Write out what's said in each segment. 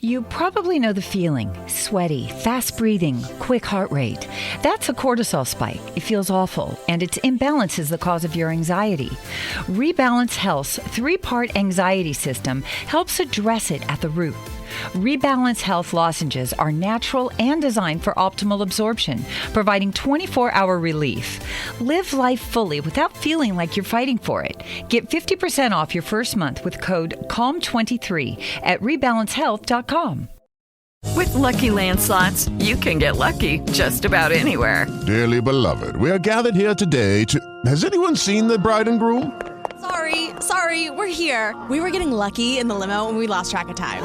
You probably know the feeling. Sweaty, fast breathing, quick heart rate. That's a cortisol spike. It feels awful, and its imbalance is the cause of your anxiety. Rebalance Health's 3-part anxiety system helps address it at the root. Rebalance Health lozenges are natural and designed for optimal absorption, providing 24-hour relief. Live life fully without feeling like you're fighting for it. Get 50% off your first month with code CALM23 at rebalancehealth.com. With Lucky Land Slots, you can get lucky just about anywhere. Dearly beloved, we are gathered here today to... Has anyone seen the bride and groom? Sorry, we're here. We were getting lucky in the limo and we lost track of time.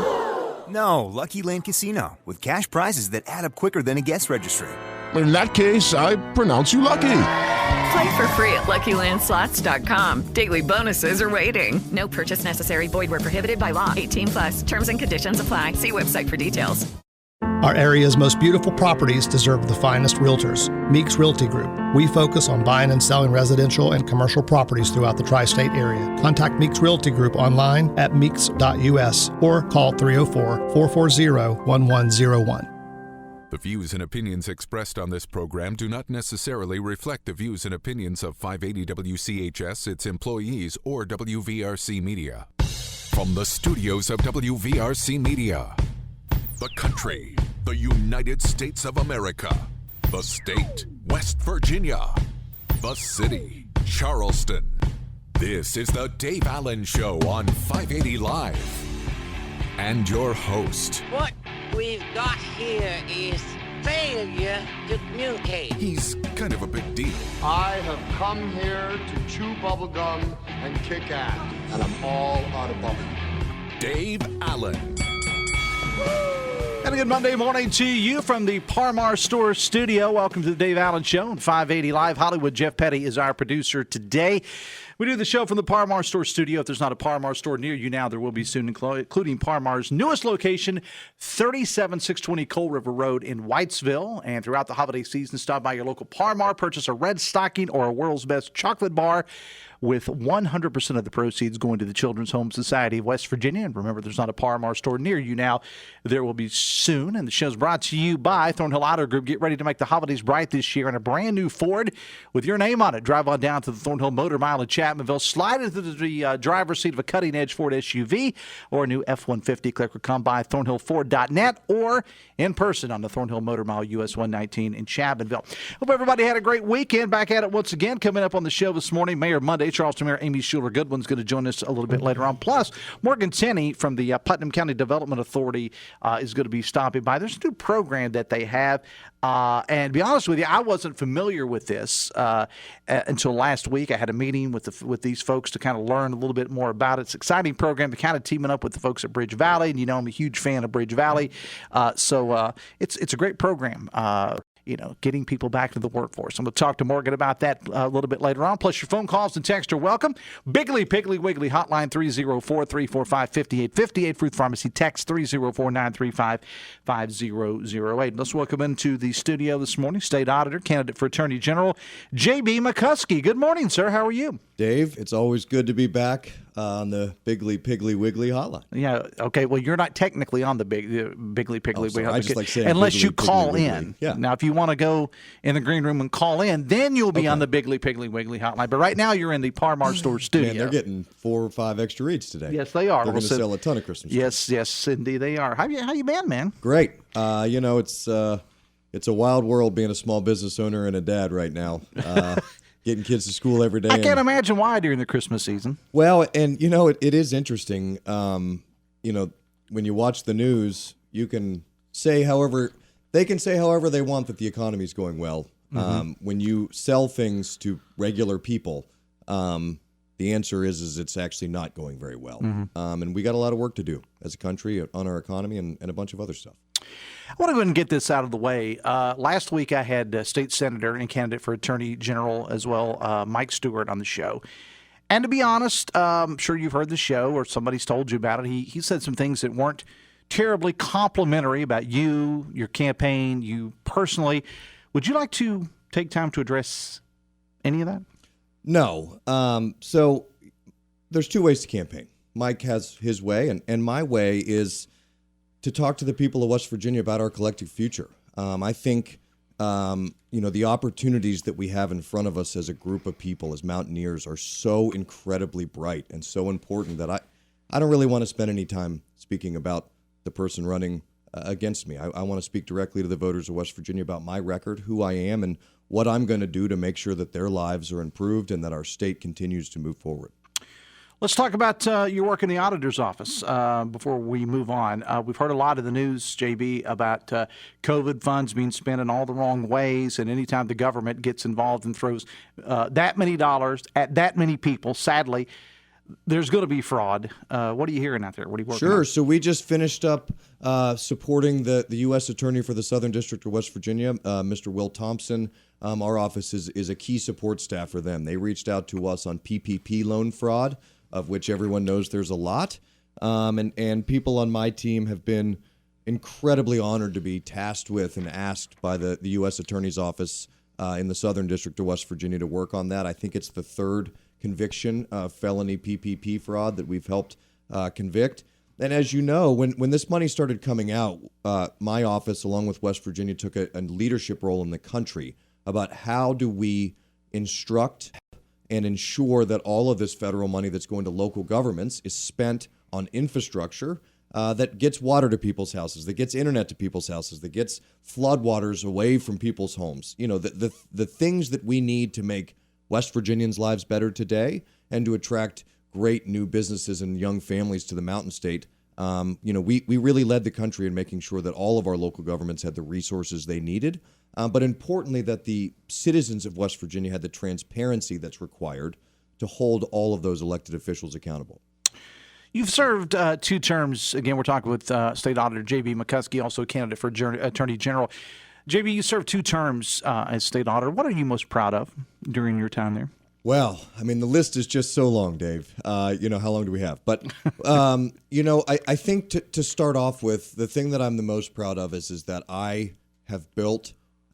No, Lucky Land Casino, with cash prizes that add up quicker than a guest registry. In that case, I pronounce you lucky. Play for free at LuckyLandSlots.com. Daily bonuses are waiting. No purchase necessary. Void where prohibited by law. 18+. Terms and conditions apply. See website for details. Our area's most beautiful properties deserve the finest realtors. Meeks Realty Group. We focus on buying and selling residential and commercial properties throughout the tri-state area. Contact Meeks Realty Group online at meeks.us or call 304-440-1101. The views and opinions expressed on this program do not necessarily reflect the views and opinions of 580 WCHS, its employees, or WVRC Media. From the studios of WVRC Media, the country, the United States of America, the state, West Virginia, the city, Charleston. This is the Dave Allen Show on 580 Live. And your host. What we've got here is failure to communicate. He's kind of a big deal. I have come here to chew bubblegum and kick ass, and I'm all out of bubblegum. Dave Allen. And a good Monday morning to you from the Parmar Store studio. Welcome to the Dave Allen Show on 580 Live Hollywood. Jeff Petty is our producer today. We do the show from the Parmar Store studio. If there's not a Parmar store near you now, there will be soon, including Parmar's newest location, 37620 Coal River Road in Whitesville. And throughout the holiday season, stop by your local Parmar, purchase a red stocking or a World's Best chocolate bar, with 100% of the proceeds going to the Children's Home Society of West Virginia. And remember, there's not a Parmar store near you now. There will be soon. And the show's brought to you by Thornhill Auto Group. Get ready to make the holidays bright this year in a brand new Ford with your name on it. Drive on down to the Thornhill Motor Mile in Chapmanville. Slide into the driver's seat of a cutting-edge Ford SUV or a new F-150. Click or come by thornhillford.net or in person on the Thornhill Motor Mile US 119 in Chapmanville. Hope everybody had a great weekend. Back at it once again. Coming up on the show this morning, Mayor Monday, Charleston Mayor Amy Shuler-Goodwin is going to join us a little bit later on. Plus, Morganne Tenney from the Putnam County Development Authority is going to be stopping by. There's a new program that they have. And to be honest with you, I wasn't familiar with this until last week. I had a meeting with these folks to kind of learn a little bit more about it. It's an exciting program. They're kind of teaming up with the folks at Bridge Valley. And, you know, I'm a huge fan of Bridge Valley. So it's a great program. Getting people back to the workforce. I'm going to talk to Morgan about that a little bit later on. Plus, your phone calls and texts are welcome. Biggly, Piggly, Wiggly hotline 304-345-5858. Fruit Pharmacy text 304-935-5008. Let's welcome into the studio this morning State Auditor, candidate for Attorney General JB McCuskey. Good morning, sir. How are you? Dave, it's always good to be back on the Biggly, Piggly, Wiggly hotline. Yeah, okay. Well, you're not technically on the Biggly, Piggly, Wiggly hotline. I just like saying unless Biggly, you call Piggly, in. Wiggly. Yeah. Now, if you want to go in the green room and call in, then you'll be on the Biggly, Piggly, Wiggly hotline. But right now, you're in the Parmar Store studio. Man, they're getting 4 or 5 extra reads today. Yes, they are. They're going to sell a ton of Christmas trees. Yes, indeed they are. How you been, man? Great. It's a wild world being a small business owner and a dad right now. Getting kids to school every day. I can't imagine why during the Christmas season. Well, and it is interesting. When you watch the news, you can say however they want that the economy is going well. Mm-hmm. When you sell things to regular people, the answer is it's actually not going very well. Mm-hmm. And we got a lot of work to do as a country on our economy and a bunch of other stuff. I want to go ahead and get this out of the way. Last week I had State Senator and candidate for Attorney General as well, Mike Stewart, on the show. And to be honest, I'm sure you've heard the show or somebody's told you about it. He said some things that weren't terribly complimentary about you, your campaign, you personally. Would you like to take time to address any of that? No. So there's 2 ways to campaign. Mike has his way, and my way is to talk to the people of West Virginia about our collective future. I think, the opportunities that we have in front of us as a group of people, as mountaineers, are so incredibly bright and so important that I don't really want to spend any time speaking about the person running against me. I want to speak directly to the voters of West Virginia about my record, who I am, and what I'm going to do to make sure that their lives are improved and that our state continues to move forward. Let's talk about your work in the Auditor's office before we move on. We've heard a lot of the news, JB, about COVID funds being spent in all the wrong ways, and anytime the government gets involved and throws that many dollars at that many people, sadly, there's going to be fraud. What are you hearing out there? What are you working on? Sure. So we just finished up supporting the U.S. Attorney for the Southern District of West Virginia, Mr. Will Thompson. Our office is a key support staff for them. They reached out to us on PPP loan fraud, of which everyone knows there's a lot. And people on my team have been incredibly honored to be tasked with and asked by the U.S. Attorney's Office in the Southern District of West Virginia to work on that. I think it's the third conviction of felony PPP fraud that we've helped convict. And as you know, when this money started coming out, my office, along with West Virginia, took a leadership role in the country about how do we instruct and ensure that all of this federal money that's going to local governments is spent on infrastructure that gets water to people's houses, that gets internet to people's houses, that gets floodwaters away from people's homes. The things that we need to make West Virginians' lives better today and to attract great new businesses and young families to the Mountain State. We really led the country in making sure that all of our local governments had the resources they needed, but importantly that the citizens of West Virginia had the transparency that's required to hold all of those elected officials accountable. You've served 2 terms. Again, we're talking with State Auditor JB McCuskey, also a candidate for Attorney General. JB, you served 2 terms as State Auditor. What are you most proud of during your time there? Well, I mean, the list is just so long, Dave. How long do we have? But, I think to start off with, the thing that I'm the most proud of is that I have built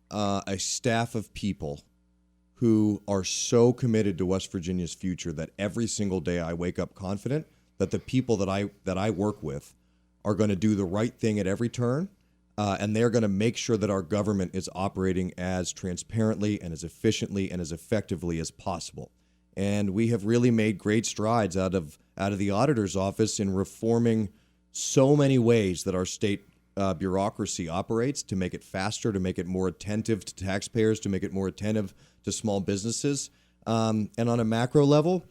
a staff of people who are so committed to West Virginia's future that every single day I wake up confident that the people that I work with are going to do the right thing at every turn. And they're going to make sure that our government is operating as transparently and as efficiently and as effectively as possible. And we have really made great strides out of the auditor's office in reforming so many ways that our state bureaucracy operates to make it faster, to make it more attentive to taxpayers, to make it more attentive to small businesses. And on a macro level,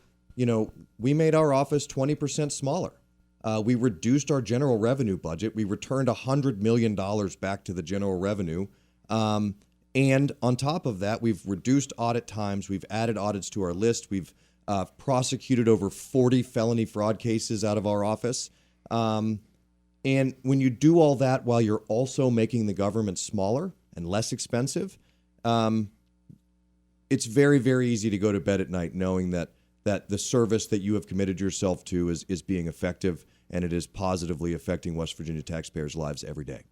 we made our office 20% smaller. We reduced our general revenue budget. We returned $100 million back to the general revenue. And on top of that, we've reduced audit times. We've added audits to our list. We've prosecuted over 40 felony fraud cases out of our office. And when you do all that while you're also making the government smaller and less expensive, it's very, very easy to go to bed at night knowing that the service that you have committed yourself to is being effective, and it is positively affecting West Virginia taxpayers' lives every day.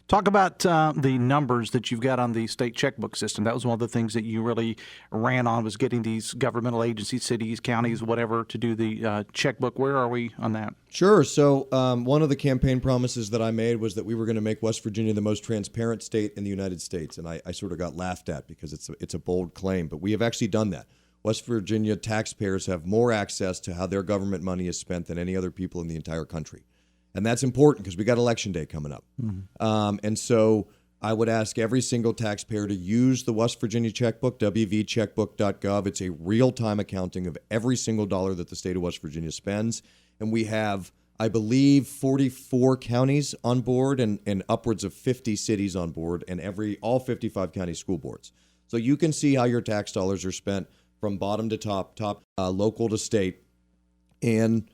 Talk about the numbers that you've got on the state checkbook system. That was one of the things that you really ran on, was getting these governmental agencies, cities, counties, whatever, to do the checkbook. Where are we on that? Sure. So one of the campaign promises that I made was that we were going to make West Virginia the most transparent state in the United States, and I sort of got laughed at because it's a bold claim, but we have actually done that. West Virginia taxpayers have more access to how their government money is spent than any other people in the entire country. And that's important because we got Election Day coming up. Mm-hmm. And so I would ask every single taxpayer to use the West Virginia checkbook, wvcheckbook.gov. It's a real-time accounting of every single dollar that the state of West Virginia spends. And we have, I believe, 44 counties on board and upwards of 50 cities on board and all 55 county school boards. So you can see how your tax dollars are spent from bottom to top, local to state. And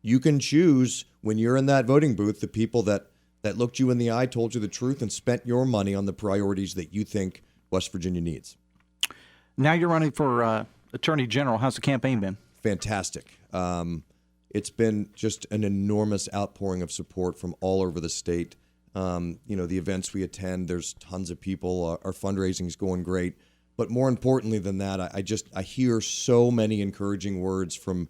you can choose, when you're in that voting booth, the people that looked you in the eye, told you the truth, and spent your money on the priorities that you think West Virginia needs. Now you're running for Attorney General. How's the campaign been? Fantastic. It's been just an enormous outpouring of support from all over the state. The events we attend, there's tons of people. Our fundraising is going great. But more importantly than that, I hear so many encouraging words from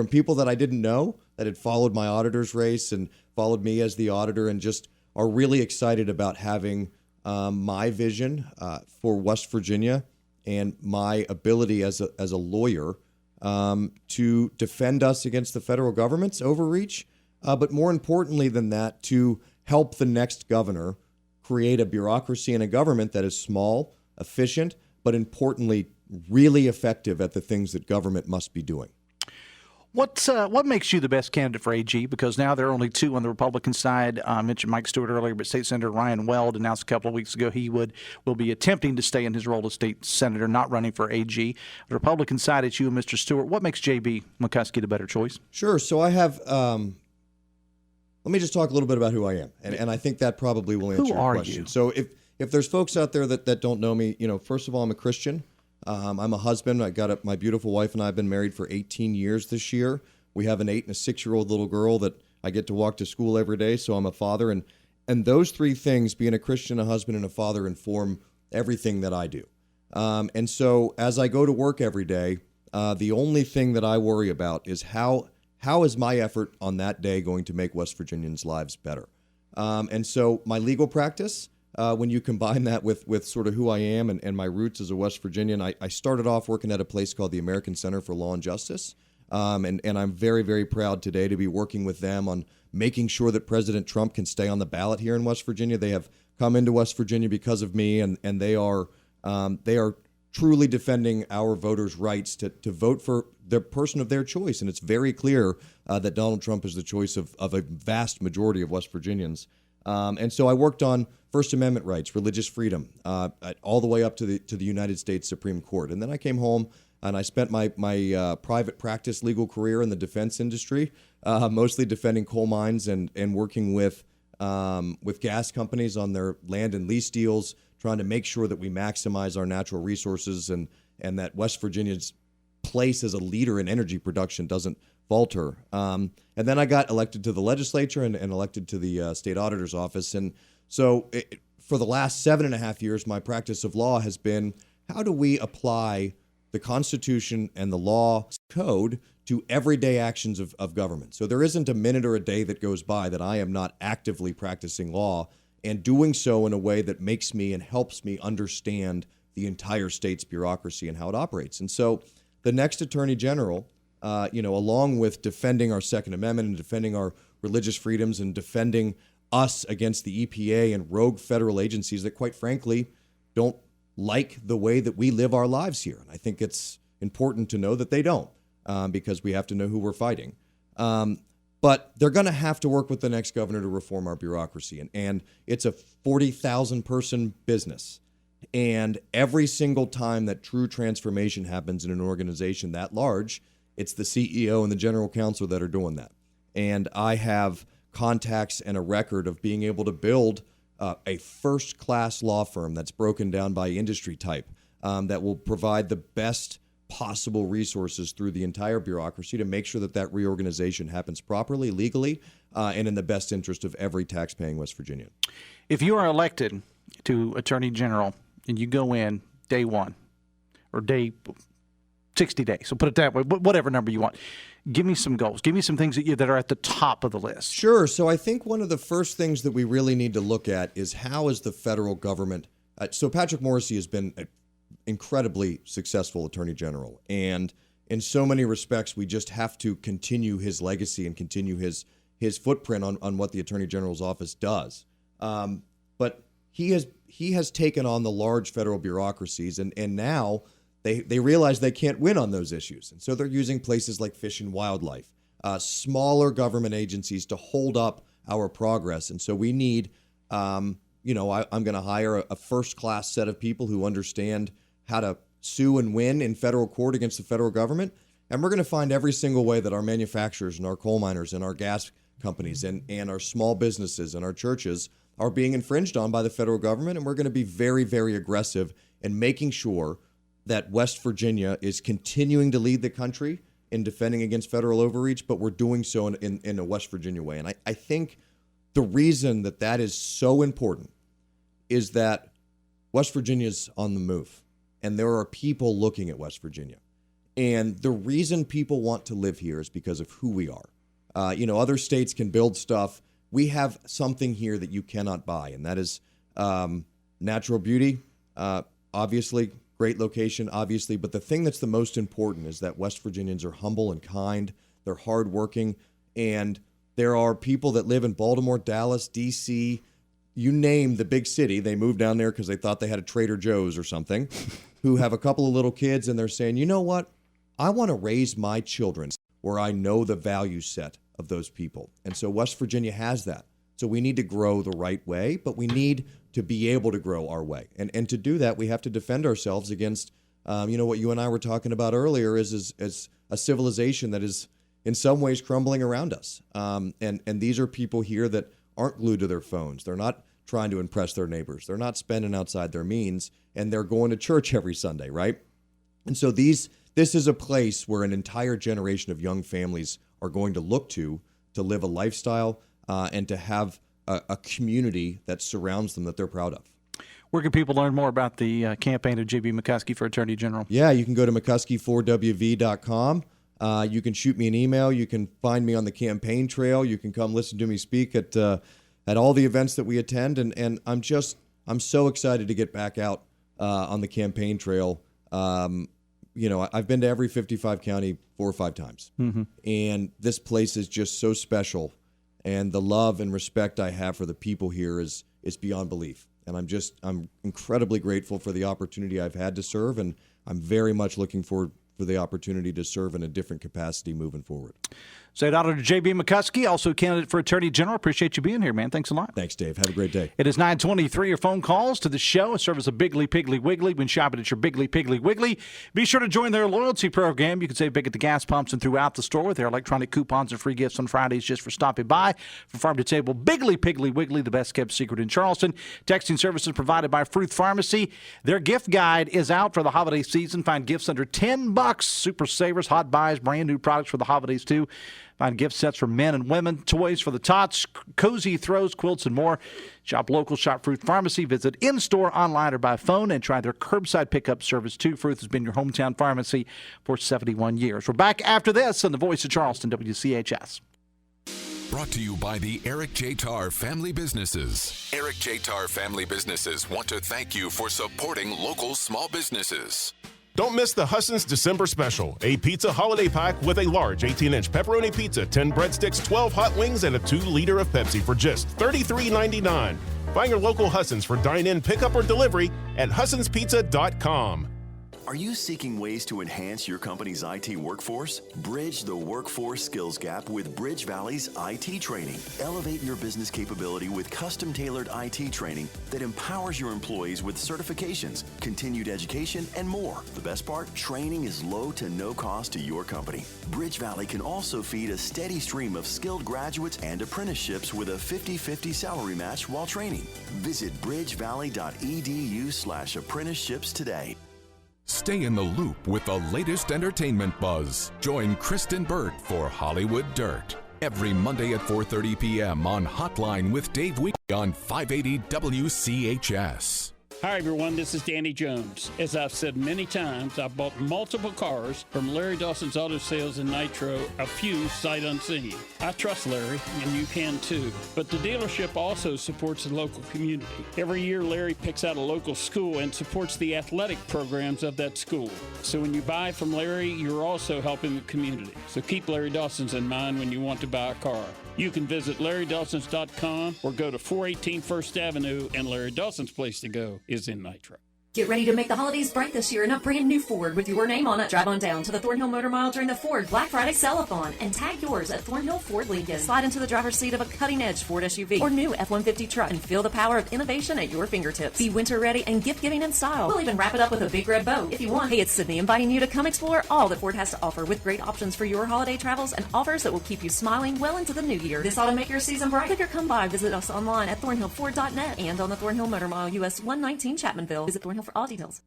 people that I didn't know that had followed my auditor's race and followed me as the auditor and just are really excited about having my vision for West Virginia and my ability as a lawyer to defend us against the federal government's overreach, but more importantly than that, to help the next governor create a bureaucracy and a government that is small, efficient, but importantly, really effective at the things that government must be doing. What makes you the best candidate for AG? Because now there are only two on the Republican side. I mentioned Mike Stewart earlier, but State Senator Ryan Weld announced a couple of weeks ago he will be attempting to stay in his role as state senator, not running for AG. The Republican side, it's you and Mr. Stewart. What makes JB McCuskey the better choice? Sure. So I have. Let me just talk a little bit about who I am, and I think that probably will answer your question. Who are you? So if there's folks out there that don't know me, first of all, I'm a Christian. I'm a husband. My beautiful wife and I have been married for 18 years this year. We have an 8 and a 6-year-old little girl that I get to walk to school every day. So I'm a father, and those three things, being a Christian, a husband, and a father, inform everything that I do. And so as I go to work every day, the only thing that I worry about is how is my effort on that day going to make West Virginians' lives better. And so my legal practice, when you combine that with sort of who I am and my roots as a West Virginian, I started off working at a place called the American Center for Law and Justice. And I'm very, very proud today to be working with them on making sure that President Trump can stay on the ballot here in West Virginia. They have come into West Virginia because of me, and they are truly defending our voters' rights to vote for the person of their choice. And it's very clear that Donald Trump is the choice of a vast majority of West Virginians. And so I worked on First Amendment rights, religious freedom, all the way up to the United States Supreme Court. And then I came home and I spent my private practice legal career in the defense industry, mostly defending coal mines and working with gas companies on their land and lease deals, trying to make sure that we maximize our natural resources and that West Virginia's place as a leader in energy production doesn't falter. And then I got elected to the legislature and elected to the state auditor's office. And so for the last 7.5 years, my practice of law has been, how do we apply the Constitution and the law code to everyday actions of government? So there isn't a minute or a day that goes by that I am not actively practicing law and doing so in a way that makes me and helps me understand the entire state's bureaucracy and how it operates. And so the next Attorney General, along with defending our Second Amendment and defending our religious freedoms and defending us against the EPA and rogue federal agencies that, quite frankly, don't like the way that we live our lives here. And I think it's important to know that they don't, because we have to know who we're fighting. But they're going to have to work with the next governor to reform our bureaucracy. And it's a 40,000 person business. And every single time that true transformation happens in an organization that large, it's the CEO and the general counsel that are doing that. And I have contacts and a record of being able to build a first-class law firm that's broken down by industry type, that will provide the best possible resources through the entire bureaucracy to make sure that reorganization happens properly, legally, and in the best interest of every tax-paying West Virginian. If you are elected to Attorney General and you go in day one or day 60 days, so put it that way, whatever number you want, give me some goals. Give me some things that are at the top of the list. Sure. So I think one of the first things that we really need to look at is how is the federal government. So Patrick Morrisey has been an incredibly successful Attorney General. And in so many respects, we just have to continue his legacy and continue his footprint on what the Attorney General's office does. But he has taken on the large federal bureaucracies, and now they realize they can't win on those issues. And so they're using places like Fish and Wildlife, smaller government agencies to hold up our progress. And so we need, I'm going to hire a first-class set of people who understand how to sue and win in federal court against the federal government. And we're going to find every single way that our manufacturers and our coal miners and our gas companies and our small businesses and our churches are being infringed on by the federal government. And we're going to be very, very aggressive in making sure that West Virginia is continuing to lead the country in defending against federal overreach, but we're doing so in a West Virginia way. And I think the reason that is so important is that West Virginia's on the move, and there are people looking at West Virginia. And the reason people want to live here is because of who we are. Other states can build stuff. We have something here that you cannot buy, and that is natural beauty, obviously, great location, obviously. But the thing that's the most important is that West Virginians are humble and kind. They're hardworking, and there are people that live in Baltimore, Dallas, D.C., you name the big city. They moved down there because they thought they had a Trader Joe's or something, who have a couple of little kids, and they're saying, you know what? I want to raise my children where I know the value set of those people. And so West Virginia has that. So we need to grow the right way, but we need to be able to grow our way. And to do that, we have to defend ourselves against, what you and I were talking about earlier is a civilization that is in some ways crumbling around us. And these are people here that aren't glued to their phones. They're not trying to impress their neighbors. They're not spending outside their means, and they're going to church every Sunday, right? And so this is a place where an entire generation of young families are going to look to live a lifestyle and to have a community that surrounds them that they're proud of. Where can people learn more about the campaign of JB McCuskey for Attorney General? Yeah, you can go to McCuskey4WV.com. You can shoot me an email. You can find me on the campaign trail. You can come listen to me speak at all the events that we attend. And I'm so excited to get back out on the campaign trail. I've been to every 55 county 4 or 5 times. Mm-hmm. And this place is just so special. And the love and respect I have for the people here is beyond belief. And I'm incredibly grateful for the opportunity I've had to serve. And I'm very much looking forward for the opportunity to serve in a different capacity moving forward. State Auditor JB McCuskey, also candidate for Attorney General. Appreciate you being here, man. Thanks a lot. Thanks, Dave. Have a great day. It is 9:23. Your phone calls to the show serve as a Bigly Piggly Wiggly when shopping at your Bigly Piggly Wiggly. Be sure to join their loyalty program. You can save big at the gas pumps and throughout the store with their electronic coupons and free gifts on Fridays just for stopping by. From farm to table, Bigly Piggly Wiggly, the best kept secret in Charleston. Texting services provided by Fruth Pharmacy. Their gift guide is out for the holiday season. Find gifts under $10. Super savers, hot buys, brand new products for the holidays too. Find gift sets for men and women, toys for the tots, cozy throws, quilts, and more. Shop local, shop Fruth Pharmacy. Visit in-store, online, or by phone, and try their curbside pickup service, too. Fruth has been your hometown pharmacy for 71 years. We're back after this on the Voice of Charleston, WCHS. Brought to you by the Eric J. Tarr Family Businesses. Eric J. Tarr Family Businesses want to thank you for supporting local small businesses. Don't miss the Husson's December Special, a pizza holiday pack with a large 18-inch pepperoni pizza, 10 breadsticks, 12 hot wings, and a 2-liter of Pepsi for just $33.99. Find your local Husson's for dine-in, pickup, or delivery at HussonsPizza.com. Are you seeking ways to enhance your company's IT workforce? Bridge the workforce skills gap with Bridge Valley's IT training. Elevate your business capability with custom-tailored IT training that empowers your employees with certifications, continued education, and more. The best part? Training is low to no cost to your company. Bridge Valley can also feed a steady stream of skilled graduates and apprenticeships with a 50-50 salary match while training. Visit bridgevalley.edu/apprenticeships today. Stay in the loop with the latest entertainment buzz. Join Kristen Burt for Hollywood Dirt every Monday at 4:30 p.m. on Hotline with Dave Week on 580 WCHS. Hi, everyone. This is Danny Jones. As I've said many times, I've bought multiple cars from Larry Dawson's Auto Sales in Nitro, a few sight unseen. I trust Larry, and you can too. But the dealership also supports the local community. Every year, Larry picks out a local school and supports the athletic programs of that school. So when you buy from Larry, you're also helping the community. So keep Larry Dawson's in mind when you want to buy a car. You can visit LarryDawsons.com or go to 418 First Avenue, and Larry Dawson's place to go is in Nitro. Get ready to make the holidays bright this year in a brand new Ford with your name on it. Drive on down to the Thornhill Motor Mile during the Ford Black Friday Sell-A-Thon and tag yours at Thornhill Ford Lincoln. Slide into the driver's seat of a cutting-edge Ford SUV or new F-150 truck and feel the power of innovation at your fingertips. Be winter ready and gift-giving in style. We'll even wrap it up with a big red bow if you want. Hey, it's Sydney inviting you to come explore all that Ford has to offer with great options for your holiday travels and offers that will keep you smiling well into the new year. This ought to make your season bright. Click or come by. Visit us online at thornhillford.net and on the Thornhill Motor Mile, US 119 Chapmanville. Visit Thornhill for all details.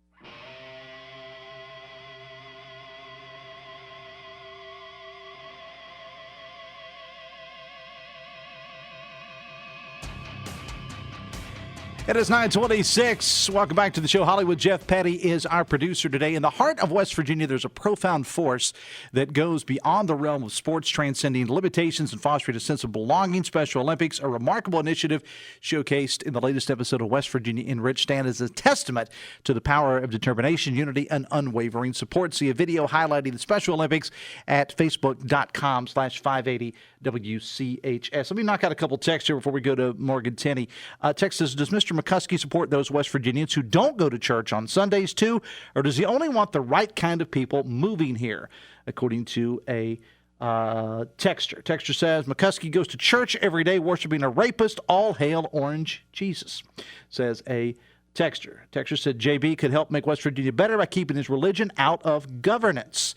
It is 9:26. Welcome back to the show. Hollywood Jeff Petty is our producer today. In the heart of West Virginia, there's a profound force that goes beyond the realm of sports, transcending limitations and fostering a sense of belonging. Special Olympics, a remarkable initiative showcased in the latest episode of West Virginia Enriched, stand as a testament to the power of determination, unity, and unwavering support. See a video highlighting the Special Olympics at facebook.com/580WCHS. Let me knock out a couple texts here before we go to Morganne Tenney. Text says, does Mr. McCuskey support those West Virginians who don't go to church on Sundays too, or does he only want the right kind of people moving here? According to a texter. Texter says, McCuskey goes to church every day worshiping a rapist. All hail Orange Jesus, says a texter. Texter said JB could help make West Virginia better by keeping his religion out of governance.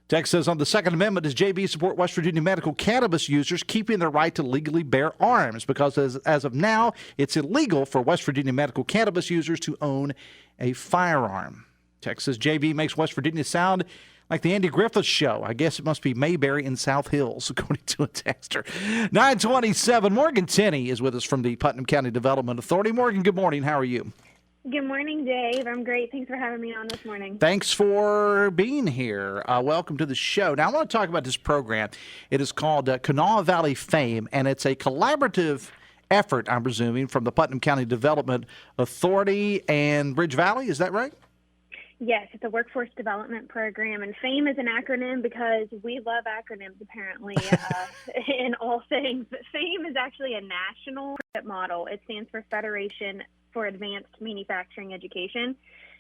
Text says, on the Second Amendment, does JB support West Virginia medical cannabis users keeping their right to legally bear arms? Because as of now, it's illegal for West Virginia medical cannabis users to own a firearm. Text says, JB makes West Virginia sound like the Andy Griffith Show. I guess it must be Mayberry in South Hills, according to a texter. 9:27. Morganne Tenney is with us from the Putnam County Development Authority. Morgan, good morning. How are you? Good morning, Dave. I'm great. Thanks for having me on this morning. Thanks for being here. Welcome to the show. Now, I want to talk about this program. It is called Kanawha Valley Fame, and it's a collaborative effort, I'm presuming, from the Putnam County Development Authority and Bridge Valley. Is that right? Yes, it's a workforce development program, and FAME is an acronym because we love acronyms, apparently, in all things. But FAME is actually a national model. It stands for Federation for Advanced Manufacturing Education.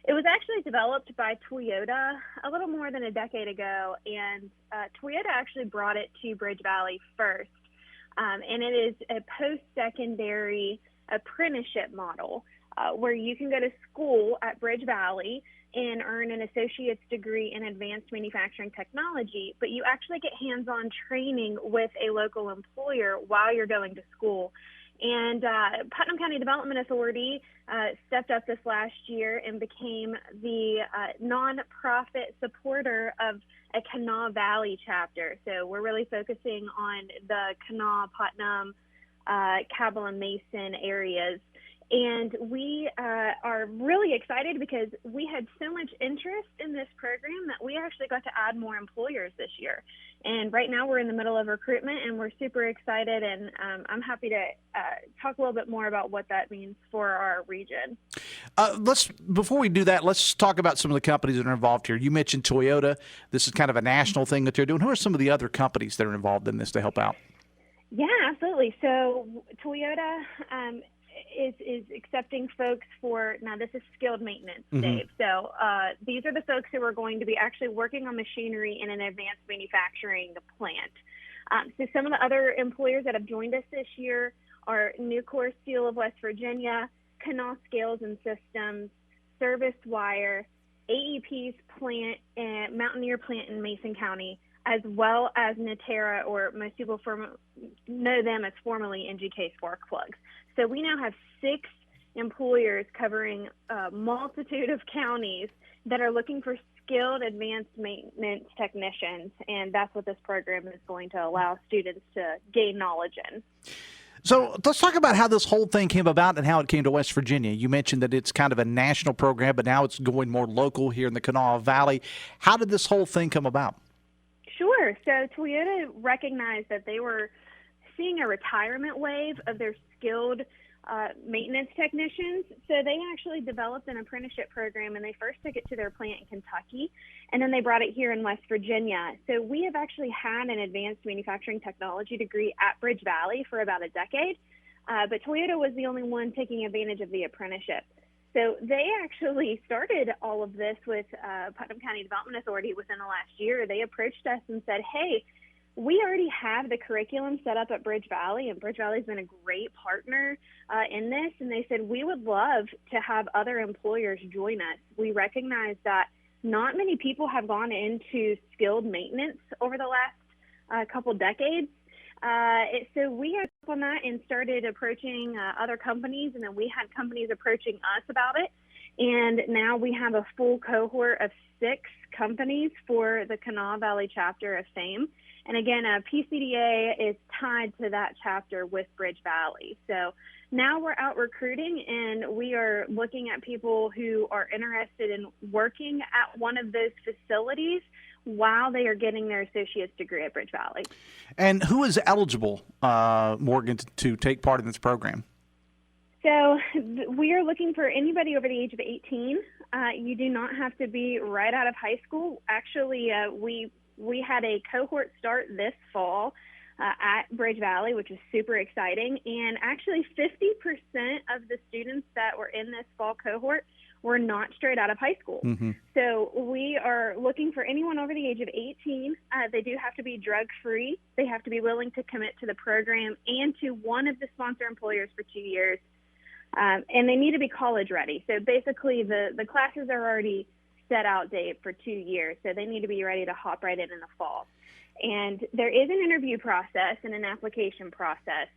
It was actually developed by Toyota a little more than a decade ago, and Toyota actually brought it to Bridge Valley first. And it is a post-secondary apprenticeship model where you can go to school at Bridge Valley and earn an associate's degree in advanced manufacturing technology, but you actually get hands-on training with a local employer while you're going to school. And Putnam County Development Authority stepped up this last year and became the nonprofit supporter of a Kanawha Valley chapter. So we're really focusing on the Kanawha, Putnam, Cabell, and Mason areas. And we are really excited because we had so much interest in this program that we actually got to add more employers this year. And right now we're in the middle of recruitment, and we're super excited. And I'm happy to talk a little bit more about what that means for our region. Before we do that, let's talk about some of the companies that are involved here. You mentioned Toyota. This is kind of a national thing that they're doing. Who are some of the other companies that are involved in this to help out? Yeah, absolutely. So Toyota is accepting folks for, now this is skilled maintenance, Dave. So these are the folks who are going to be actually working on machinery in an advanced manufacturing plant. So some of the other employers that have joined us this year are Nucor Steel of West Virginia, Kanawha Scales and Systems, Service Wire, AEP's plant, and Mountaineer plant in Mason County, as well as Natera, or most people know them as formerly NGK Spark Plugs. So we now have 6 employers covering a multitude of counties that are looking for skilled advanced maintenance technicians, and that's what this program is going to allow students to gain knowledge in. So let's talk about how this whole thing came about and how it came to West Virginia. You mentioned that it's kind of a national program, but now it's going more local here in the Kanawha Valley. How did this whole thing come about? Sure. So Toyota recognized that they were seeing a retirement wave of their skilled maintenance technicians. So they actually developed an apprenticeship program, and they first took it to their plant in Kentucky, and then they brought it here in West Virginia. So we have actually had an advanced manufacturing technology degree at Bridge Valley for about a decade, but Toyota was the only one taking advantage of the apprenticeship. So they actually started all of this with Putnam County Development Authority within the last year. They approached us and said, hey, we already have the curriculum set up at Bridge Valley, and Bridge Valley's been a great partner in this. And they said, we would love to have other employers join us. We recognize that not many people have gone into skilled maintenance over the last couple decades. So we had on that and started approaching other companies, and then we had companies approaching us about it. And now we have a full cohort of 6 companies for the Kanawha Valley chapter of FAME. And again, PCDA is tied to that chapter with Bridge Valley. So Now we're out recruiting, and we are looking at people who are interested in working at one of those facilities while they are getting their associate's degree at Bridge Valley. And who is eligible, Morgan, to take part in this program? So we are looking for anybody over the age of 18. You do not have to be right out of high school. Actually, we had a cohort start this fall at Bridge Valley, which is super exciting. And actually 50% of the students that were in this fall cohort were not straight out of high school. Mm-hmm. So we are looking for anyone over the age of 18. They do have to be drug-free. They have to be willing to commit to the program and to one of the sponsor employers for 2 years. And they need to be college ready. So basically the classes are already set out, Dave, for 2 years. So they need to be ready to hop right in the fall. And there is an interview process and an application process.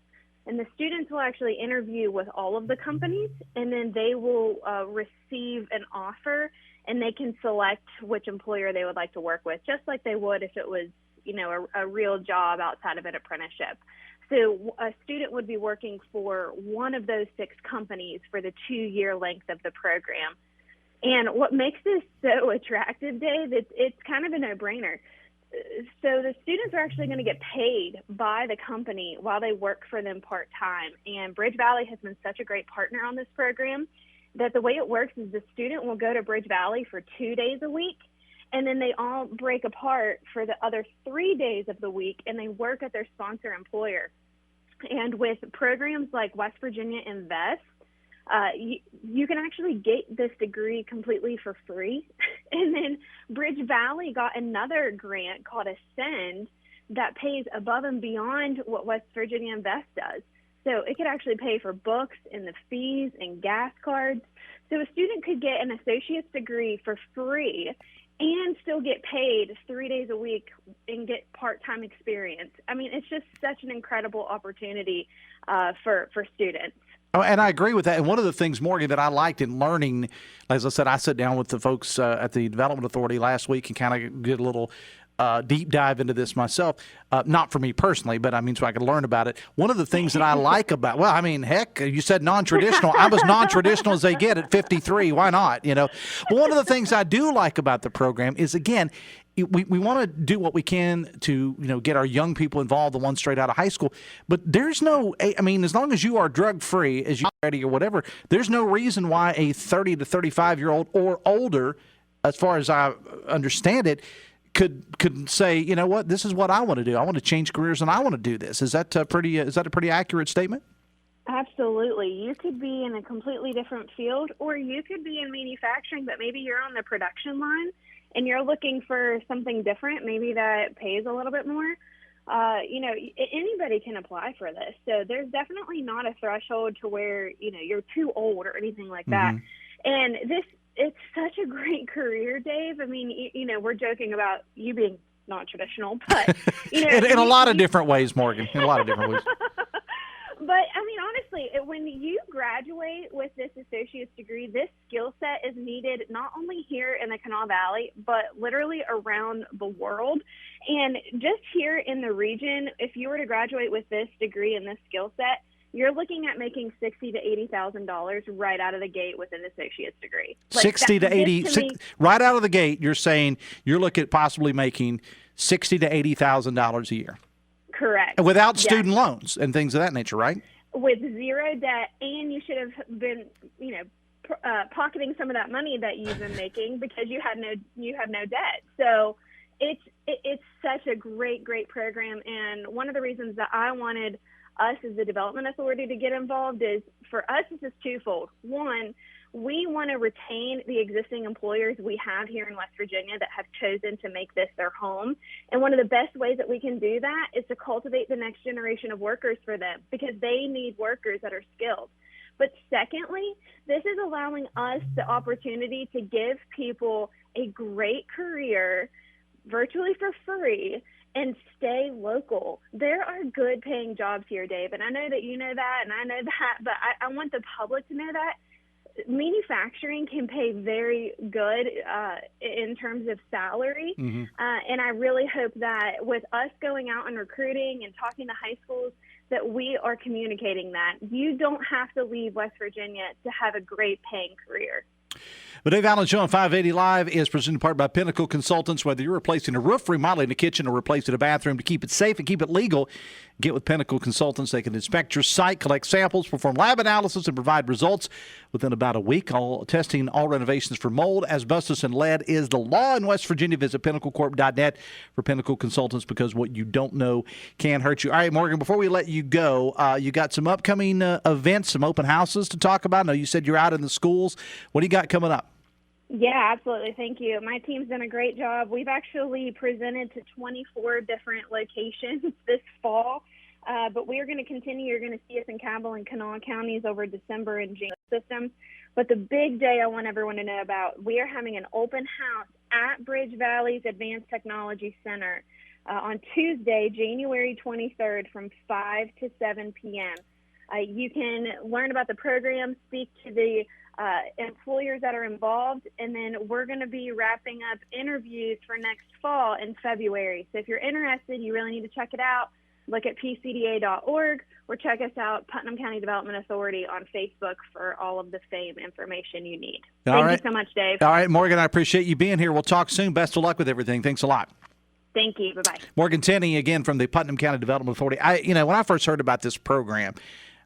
And the students will actually interview with all of the companies, and then they will receive an offer, and they can select which employer they would like to work with, just like they would if it was, a real job outside of an apprenticeship. So a student would be working for one of those 6 companies for the 2-year length of the program. And what makes this so attractive, Dave, it's kind of a no-brainer. So the students are actually going to get paid by the company while they work for them part-time. And Bridge Valley has been such a great partner on this program that the way it works is the student will go to Bridge Valley for 2 days a week, and then they all break apart for the other 3 days of the week, and they work at their sponsor employer. And with programs like West Virginia Invest, you can actually get this degree completely for free. And then Bridge Valley got another grant called Ascend that pays above and beyond what West Virginia Invest does. So it could actually pay for books and the fees and gas cards. So a student could get an associate's degree for free and still get paid 3 days a week and get part-time experience. I mean, it's just such an incredible opportunity for students. Oh, and I agree with that. And one of the things, Morgan, that I liked in learning, as I said, I sat down with the folks at the Development Authority last week and kind of did a little deep dive into this myself. Not for me personally, but I mean, so I could learn about it. One of the things that I like about, well, I mean, heck, you said non-traditional. I was non-traditional as they get at 53. Why not? But one of the things I do like about the program is, again, we want to do what we can to, get our young people involved, the ones straight out of high school. But there's no, as long as you are drug-free, as you're ready or whatever, there's no reason why a 30 to 35-year-old or older, as far as I understand it, could say, you know what, this is what I want to do. I want to change careers and I want to do this. Is that a pretty accurate statement? Absolutely. You could be in a completely different field, or you could be in manufacturing, but maybe you're on the production line and you're looking for something different, maybe that pays a little bit more. Anybody can apply for this. So there's definitely not a threshold to where, you're too old or anything like that. And it's such a great career, Dave. I mean, we're joking about you being non-traditional, but, in a lot of different ways, Morgan, in a lot of different ways. But, honestly, when you graduate with this associate's degree, this skill set is needed not only here in the Kanawha Valley, but literally around the world. And just here in the region, if you were to graduate with this degree and this skill set, you're looking at making $60,000 to $80,000 right out of the gate with an associate's degree. Like 60 to 80, right out of the gate, you're saying you're looking at possibly making $60,000 to $80,000 a year. Correct. Without student loans and things of that nature, right? With zero debt, and you should have been, pocketing some of that money that you've been making because you have no debt. So it's such a great program, and one of the reasons that I wanted us as the Development Authority to get involved is, for us, this is twofold. One, we want to retain the existing employers we have here in West Virginia that have chosen to make this their home. And one of the best ways that we can do that is to cultivate the next generation of workers for them, because they need workers that are skilled. But secondly, this is allowing us the opportunity to give people a great career virtually for free and stay local. There are good paying jobs here, Dave, and I know that you know that, and I know that, but I want the public to know that. Manufacturing can pay very good in terms of salary, and I really hope that with us going out and recruiting and talking to high schools, that we are communicating that. You don't have to leave West Virginia to have a great paying career. The Dave Allen Show on 580 Live is presented in part by Pinnacle Consultants. Whether you're replacing a roof, remodeling a kitchen, or replacing a bathroom, to keep it safe and keep it legal, get with Pinnacle Consultants. They can inspect your site, collect samples, perform lab analysis, and provide results within about a week. All testing, all renovations for mold, asbestos, and lead is the law in West Virginia. Visit pinnaclecorp.net for Pinnacle Consultants, because what you don't know can hurt you. All right, Morgan, before we let you go, you got some upcoming events, some open houses to talk about. I know you said you're out in the schools. What do you got coming up? Yeah, absolutely. Thank you. My team's done a great job. We've actually presented to 24 different locations this fall, but we are going to continue. You're going to see us in Cabell and Kanawha counties over December and January systems. But the big day I want everyone to know about, we are having an open house at Bridge Valley's Advanced Technology Center on Tuesday, January 23rd from 5 to 7 p.m. You can learn about the program, speak to the employers that are involved, and then we're going to be wrapping up interviews for next fall in February. So if you're interested, you really need to check it out. Look at pcda.org or check us out, Putnam County Development Authority, on Facebook for all of the same information you need. Thank you so much, Dave. All right, Morgan, I appreciate you being here. We'll talk soon. Best of luck with everything. Thanks a lot. Thank you. Bye-bye. Morganne Tenney, again, from the Putnam County Development Authority. When I first heard about this program,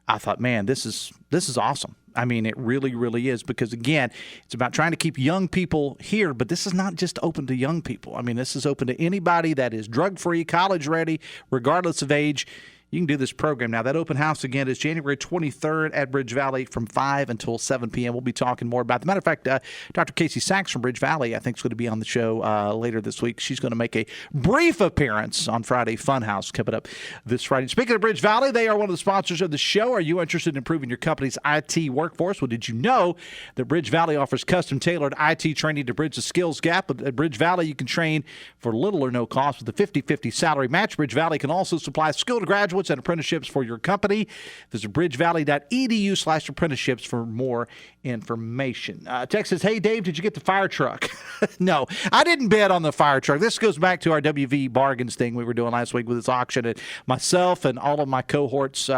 I thought, man, this is awesome. I mean, it really, really is, because, again, it's about trying to keep young people here, but this is not just open to young people. I mean, this is open to anybody that is drug-free, college-ready, regardless of age. You can do this program. Now, that open house, again, is January 23rd at Bridge Valley from 5 until 7 p.m. We'll be talking more about it. As a matter of fact, Dr. Casey Sachs from Bridge Valley, I think, is going to be on the show later this week. She's going to make a brief appearance on Friday Funhouse coming up this Friday. Speaking of Bridge Valley, they are one of the sponsors of the show. Are you interested in improving your company's IT workforce? Well, did you know that Bridge Valley offers custom-tailored IT training to bridge the skills gap? At Bridge Valley, you can train for little or no cost with a 50-50 salary match. Bridge Valley can also supply skilled graduates and apprenticeships for your company. Visit bridgevalley.edu/apprenticeships for more information. Text says, hey, Dave, did you get the fire truck? No, I didn't bid on the fire truck. This goes back to our WV bargains thing we were doing last week with this auction. And myself and all of my cohorts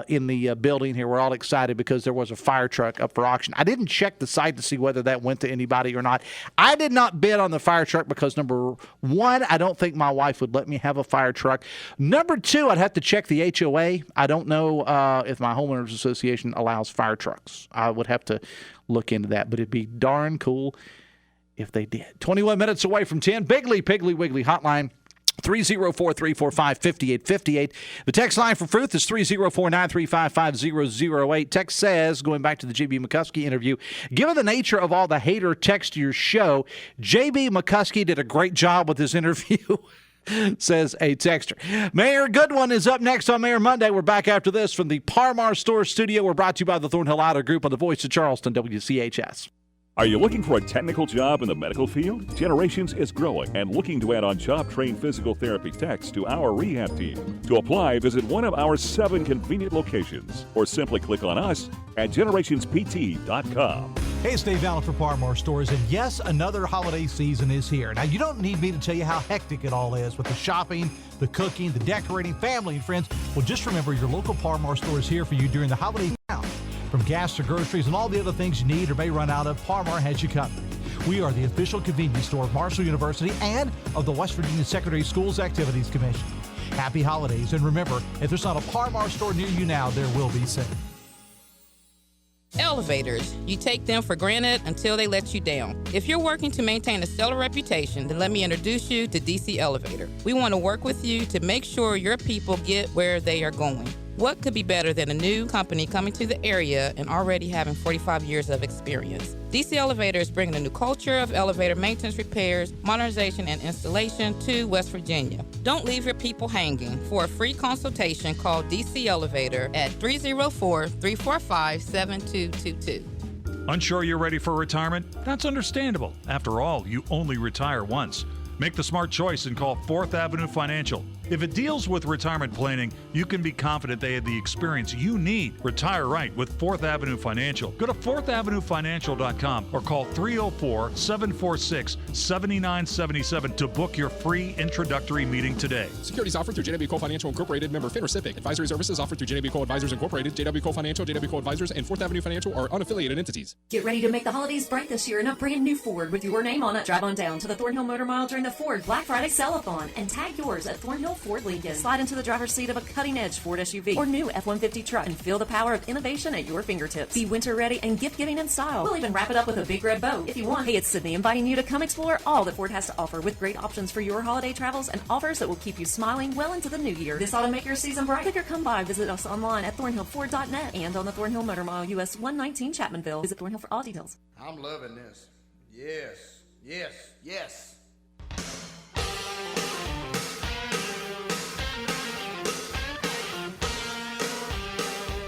in the building here were all excited because there was a fire truck up for auction. I didn't check the site to see whether that went to anybody or not. I did not bid on the fire truck because, number one, I don't think my wife would let me have a fire truck. Number two, I'd have to check the HOA. I don't know if my homeowners association allows fire trucks. I would have to look into that, but it'd be darn cool if they did. 21 minutes away from 10. Piggly Wiggly hotline. 304-345-5858. The text line for Fruth is 304-935-5008. Text says, going back to the JB McCuskey interview, given the nature of all the hater text to your show, JB McCuskey did a great job with this interview. Says a texter. Mayor Goodwin is up next on Mayor Monday. We're back after this from the Parmar Store Studio. We're brought to you by the Thornhill Auditor Group on the Voice of Charleston, WCHS. Are you looking for a technical job in the medical field? Generations is growing and looking to add on job-trained physical therapy techs to our rehab team. To apply, visit one of our 7 convenient locations or simply click on us at generationspt.com. Hey, it's Dave Allen for Parmar Stores, and yes, another holiday season is here. Now, you don't need me to tell you how hectic it all is with the shopping, the cooking, the decorating, family, and friends. Well, just remember, your local Parmar store is here for you during the holiday count. From gas to groceries and all the other things you need or may run out of, Parmar has you covered. We are the official convenience store of Marshall University and of the West Virginia Secondary Schools Activities Commission. Happy holidays, and remember, if there's not a Parmar store near you now, there will be soon. Elevators. You take them for granted until they let you down. If you're working to maintain a stellar reputation, then let me introduce you to DC Elevator. We want to work with you to make sure your people get where they are going. What could be better than a new company coming to the area and already having 45 years of experience? DC Elevator is bringing a new culture of elevator maintenance, repairs, modernization, and installation to West Virginia. Don't leave your people hanging. For a free consultation, call DC Elevator at 304-345-7222. Unsure you're ready for retirement? That's understandable. After all, you only retire once. Make the smart choice and call 4th Avenue Financial. If it deals with retirement planning, you can be confident they have the experience you need. Retire right with 4th Avenue Financial. Go to 4thavenuefinancial.com or call 304-746-7977 to book your free introductory meeting today. Securities offered through JW Co Financial Incorporated, member FINRA SIPC. Advisory services offered through JW Co Advisors Incorporated, JW Co Financial, JW Co Advisors, and 4th Avenue Financial are unaffiliated entities. Get ready to make the holidays bright this year in a brand new Ford with your name on it. Drive on down to the Thornhill Motor Mile during the Ford Black Friday Sell-a-thon and tag yours at Thornhill Ford Lincoln. Slide into the driver's seat of a cutting-edge Ford SUV or new F-150 truck and feel the power of innovation at your fingertips. Be winter ready and gift giving in style. We'll even wrap it up with a big red bow if you want. Hey, it's Sydney inviting you to come explore all that Ford has to offer with great options for your holiday travels and offers that will keep you smiling well into the new year. This ought to make your season bright. Click or come by. Visit us online at thornhillford.net and on the Thornhill Motor Mile, US 119 Chapmanville. Visit Thornhill for all details. I'm loving this. Yes, yes, yes.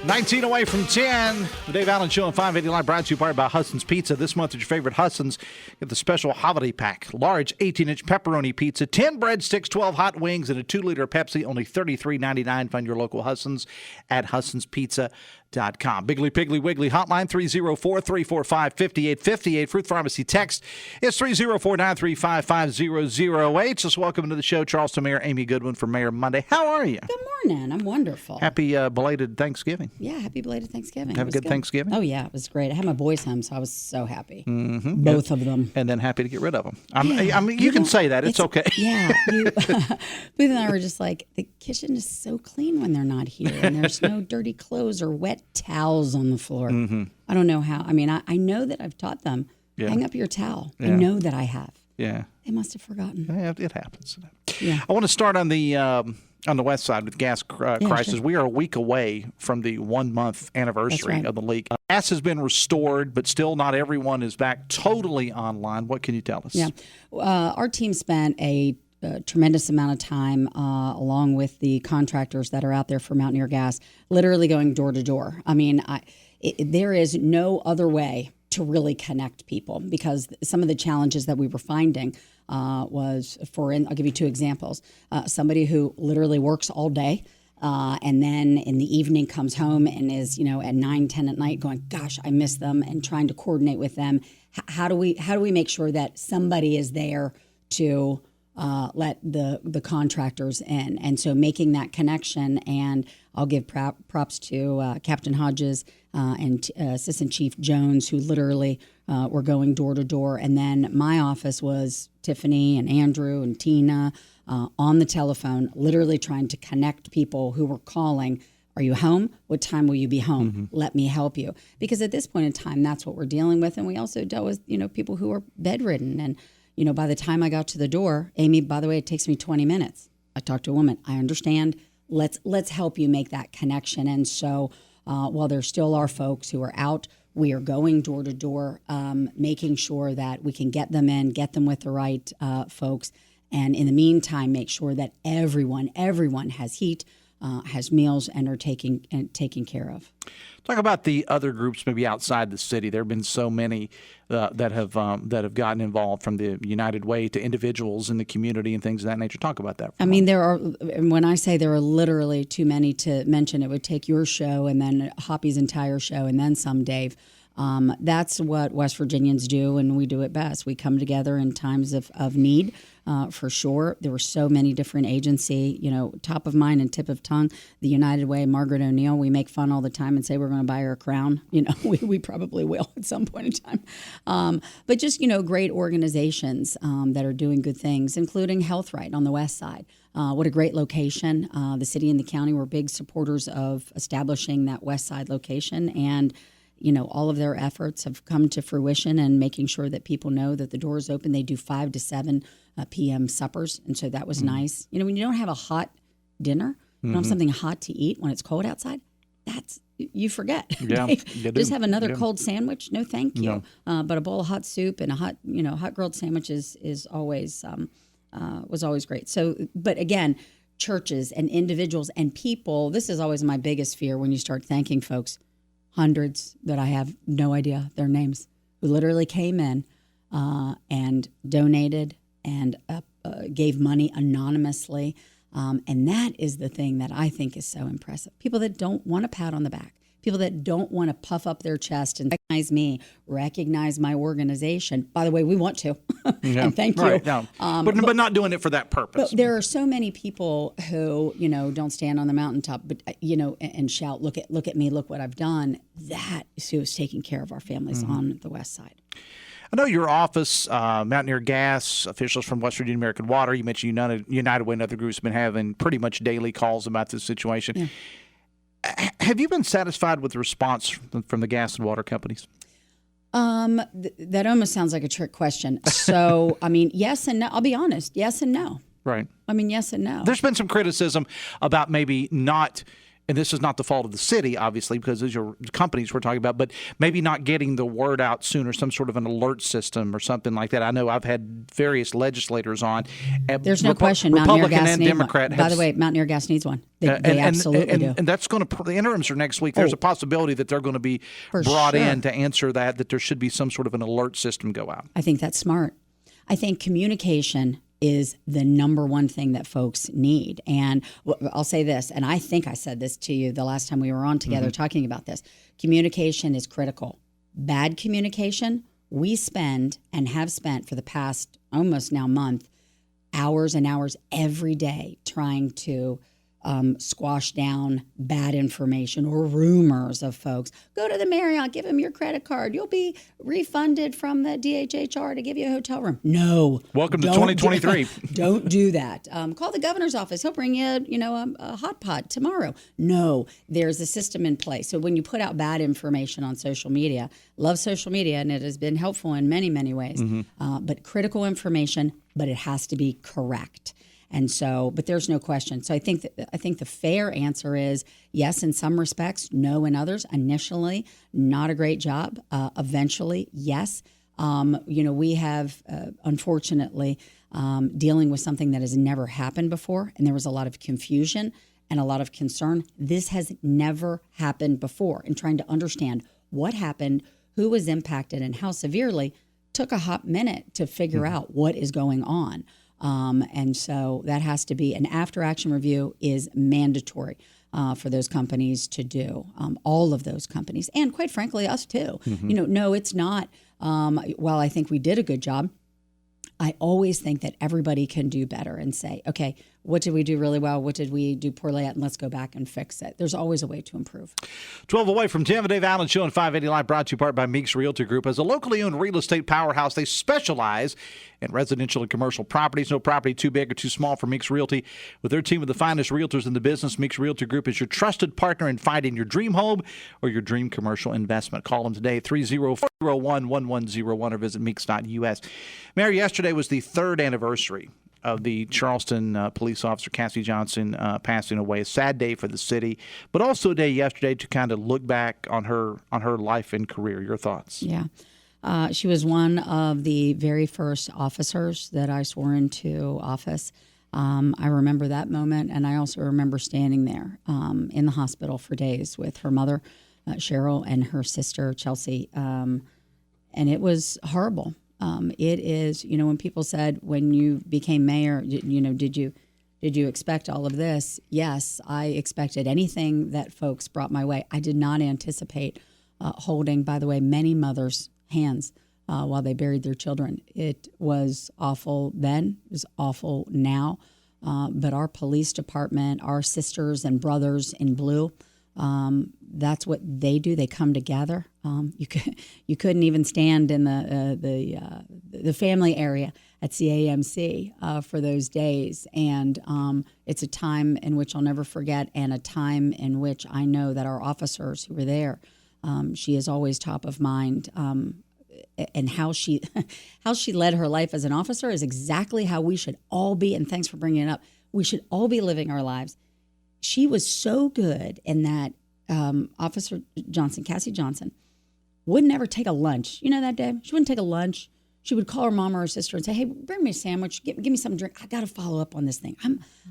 19 away from 10. The Dave Allen Show on 580 Live, brought to you by Hudson's Pizza. This month, at your favorite Hudson's, get the special holiday pack. Large 18-inch pepperoni pizza, 10 breadsticks, 12 hot wings, and a 2-liter Pepsi, only $33.99. Find your local Hudson's at Hudson'sPizza.com. Biggly Piggly Wiggly hotline 304-345-5858. Fruit Pharmacy text is 304-935-5008. Just welcome to the show, Charleston Mayor Amy Goodwin for Mayor Monday. How are you? Good morning. I'm wonderful. Happy belated Thanksgiving. Yeah, happy belated Thanksgiving. Have a good Thanksgiving? Oh, yeah, it was great. I had my boys home, so I was so happy. Mm-hmm. Both of them. And then happy to get rid of them. I mean, you can say that. It's okay. Yeah. Booth and I were just like, the kitchen is so clean when they're not here, and there's no dirty clothes or wet towels on the floor. Mm-hmm. I don't know how. I mean, I know that I've taught them, hang up your towel. Yeah. I know that I have. Yeah. They must have forgotten. Yeah, it happens. Yeah. I want to start on the west side with gas crisis. Sure. We are a week away from the 1-month anniversary of the leak. Gas has been restored, but still not everyone is back totally online. What can you tell us? Yeah. Our team spent a tremendous amount of time along with the contractors that are out there for Mountaineer Gas, literally going door to door. I mean, there is no other way to really connect people, because some of the challenges that we were finding was, I'll give you 2 examples. Somebody who literally works all day and then in the evening comes home and is, at 9, 10 at night going, gosh, I miss them, and trying to coordinate with them. How do we make sure that somebody is there to let the contractors in? And so making that connection, and I'll give props to Captain Hodges and Assistant Chief Jones, who literally were going door to door. And then my office was Tiffany and Andrew and Tina on the telephone, literally trying to connect people who were calling. Are you home? What time will you be home? Mm-hmm. Let me help you. Because at this point in time, that's what we're dealing with. And we also dealt with, people who are bedridden. And by the time I got to the door, Amy, by the way, it takes me 20 minutes. I talked to a woman. I understand. Let's help you make that connection. And so while there still are folks who are out, we are going door to door, making sure that we can get them in, get them with the right folks. And in the meantime, make sure that everyone has heat, has meals, and are taken care of. Talk about the other groups maybe outside the city. There have been so many that have gotten involved, from the United Way to individuals in the community and things of that nature. Talk about that. I mean, when I say there are literally too many to mention, it would take your show and then Hoppy's entire show and then some, Dave. That's what West Virginians do, and we do it best. We come together in times of need, for sure. There were so many different agencies, top of mind and tip of tongue. The United Way, Margaret O'Neill, we make fun all the time and say we're going to buy her a crown. We probably will at some point in time. But just, great organizations that are doing good things, including Health Right on the west side. What a great location. The city and the county were big supporters of establishing that west side location, and all of their efforts have come to fruition, and making sure that people know that the door is open. They do 5 to 7 p.m. suppers, and so that was nice. When you don't have a hot dinner, you don't have something hot to eat when it's cold outside, you forget. Yeah, just have another cold sandwich. No, thank you. No. But a bowl of hot soup and a hot grilled sandwich is always was always great. So, but again, churches and individuals and people. This is always my biggest fear when you start thanking folks. Hundreds that I have no idea their names, who literally came in and donated and gave money anonymously. And that is the thing that I think is so impressive. People that don't want a pat on the back. People that don't want to puff up their chest and recognize me, recognize my organization. By the way, we want to, and thank you. Right, no. But not doing it for that purpose. But there are so many people who, don't stand on the mountaintop, but and shout, "Look at me! Look what I've done!" That is who is taking care of our families on the west side. I know your office, Mountaineer Gas, officials from West Virginia American Water. You mentioned United Way and other groups have been having pretty much daily calls about this situation. Yeah. Have you been satisfied with the response from the gas and water companies? That almost sounds like a trick question. So, yes and no. I'll be honest. Yes and no. Right. Yes and no. There's been some criticism about maybe not, and this is not the fault of the city, obviously, because these are companies we're talking about, but maybe not getting the word out sooner, some sort of an alert system or something like that. I know I've had various legislators on. There's no question. Republican Mountaineer Gas and needs Democrat. one. By the way, Mountaineer Gas needs one. They absolutely do. And that's going to, the interims are next week. There's a possibility that they're going to be brought in to answer that there should be some sort of an alert system go out. I think that's smart. I think communication is the number one thing that folks need. And I'll say this, and I think I said this to you the last time we were on together talking about this. Communication is critical. Bad communication, we spend and have spent for the past almost now month, hours and hours every day trying to squash down bad information or rumors of folks. Go to the Marriott, give them your credit card. You'll be refunded from the DHHR to give you a hotel room. No. Welcome to 2023. Don't do that. Call the governor's office. He'll bring you, a hot pot tomorrow. No, there's a system in place. So when you put out bad information on social media, love social media, and it has been helpful in many, many ways, but critical information, but it has to be correct. And so, but there's no question. So I think the fair answer is yes in some respects, no in others. Initially, not a great job. Eventually, yes. We have unfortunately dealing with something that has never happened before, and there was a lot of confusion and a lot of concern. This has never happened before, and trying to understand what happened, who was impacted, and how severely took a hot minute to figure out what is going on. And so that has to be an after-action review is mandatory for those companies to do, all of those companies, and quite frankly, us too. No, it's not. While I think we did a good job, I always think that everybody can do better and say, okay, what did we do really well? What did we do poorly at? And let's go back and fix it. There's always a way to improve. 12 away from Jim and Dave Allen Show on 580 Live, brought to you part by Meeks Realty Group. As a locally owned real estate powerhouse, they specialize in residential and commercial properties. No property too big or too small for Meeks Realty. With their team of the finest realtors in the business, Meeks Realty Group is your trusted partner in finding your dream home or your dream commercial investment. Call them today at 304-01-1101 or visit meeks.us. Mayor, yesterday was the third anniversary of the Charleston police officer Cassie Johnson passing away. A sad day for the city, but also a day yesterday to kind of look back on her life and career. Your thoughts? Yeah. She was one of the very first officers that I swore into office. I remember that moment, and I also remember standing there in the hospital for days with her mother, Cheryl, and her sister, Chelsea, and it was horrible. It is, when people said when you became mayor, did you expect all of this? Yes, I expected anything that folks brought my way. I did not anticipate holding, by the way, many mothers' hands while they buried their children. It was awful then. It was awful now. But our police department, our sisters and brothers in blue, that's what they do. They come together. You couldn't even stand in the family area at CAMC for those days, and it's a time in which I'll never forget, and a time in which I know that our officers who were there, she is always top of mind. And how she led her life as an officer is exactly how we should all be. And thanks for bringing it up. We should all be living our lives. She was so good in that Officer Johnson, Cassie Johnson, would never take a lunch. You know that day? She wouldn't take a lunch. She would call her mom or her sister and say, hey, bring me a sandwich. Give me something to drink. I got to follow up on this thing.